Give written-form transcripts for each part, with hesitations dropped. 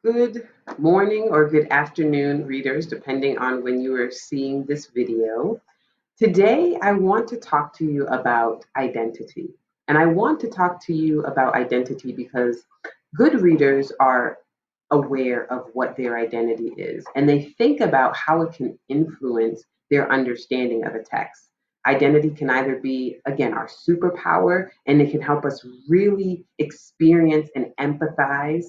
Good morning or good afternoon, readers, depending on when you are seeing this video. Today, I want to talk to you about identity. And I want to talk to you about identity because good readers are aware of what their identity is and they think about how it can influence their understanding of a text. Identity can either be, again, our superpower, and it can help us really experience and and empathize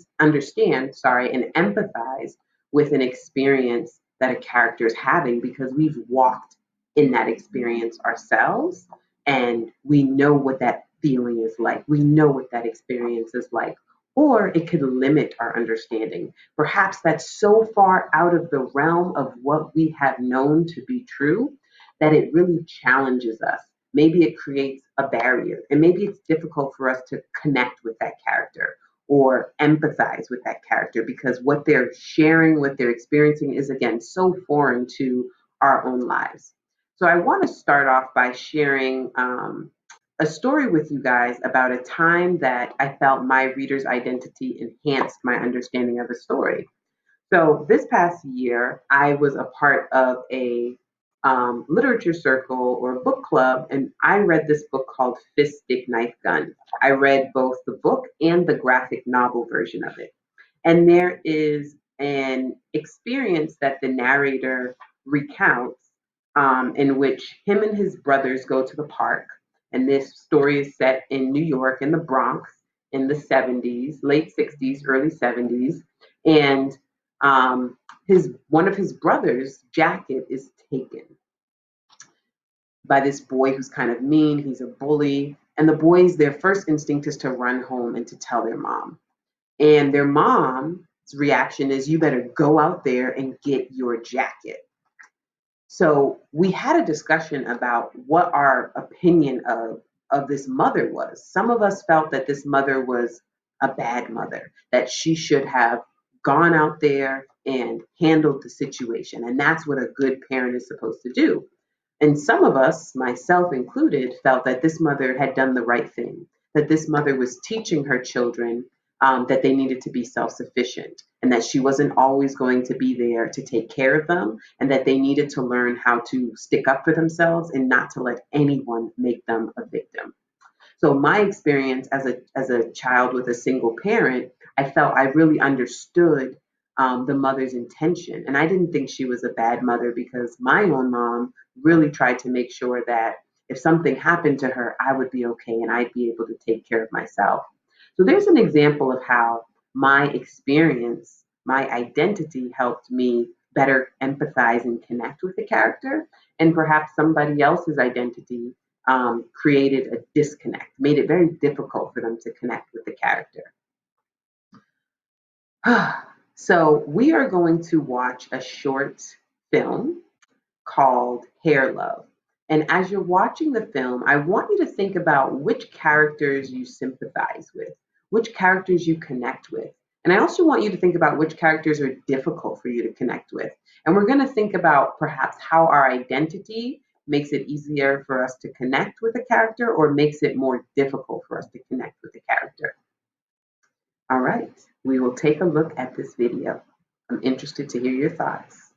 with an experience that a character is having because we've walked in that experience ourselves and we know what that feeling is like. We know what that experience is like. Or it could limit our understanding. Perhaps that's so far out of the realm of what we have known to be true that it really challenges us. Maybe it creates a barrier, and maybe it's difficult for us to connect with that character or empathize with that character because what they're sharing, what they're experiencing is, again, so foreign to our own lives. So I want to start off by sharing a story with you guys about a time that I felt my reader's identity enhanced my understanding of a story. So this past year, I was a part of a literature circle or book club, and I read this book called Fist Stick Knife Gun. I read both the book and the graphic novel version of it. And there is an experience that the narrator recounts in which him and his brothers go to the park. And this story is set in New York, in the Bronx, in the 70s, late 60s, early 70s. And his one of his brothers' jacket is taken by this boy who's kind of mean. He's a bully. And the boys, their first instinct is to run home and to tell their mom. And their mom's reaction is, you better go out there and get your jacket. So we had a discussion about what our opinion of this mother was. Some of us felt that this mother was a bad mother, that she should have gone out there and handled the situation. And that's what a good parent is supposed to do. And some of us, myself included, felt that this mother had done the right thing, that this mother was teaching her children that they needed to be self sufficient and that she wasn't always going to be there to take care of them and that they needed to learn how to stick up for themselves and not to let anyone make them a victim. So my experience as a child with a single parent, I felt I really understood the mother's intention, and I didn't think she was a bad mother because my own mom really tried to make sure that if something happened to her, I would be okay and I'd be able to take care of myself. So there's an example of how my experience, my identity helped me better empathize and connect with the character, and perhaps somebody else's identity created a disconnect, made it very difficult for them to connect with the character. So we are going to watch a short film called Hair Love. And as you're watching the film, I want you to think about which characters you sympathize with, which characters you connect with. And I also want you to think about which characters are difficult for you to connect with. And we're going to think about perhaps how our identity makes it easier for us to connect with a character or makes it more difficult for us to connect with the character. All right, we will take a look at this video. I'm interested to hear your thoughts.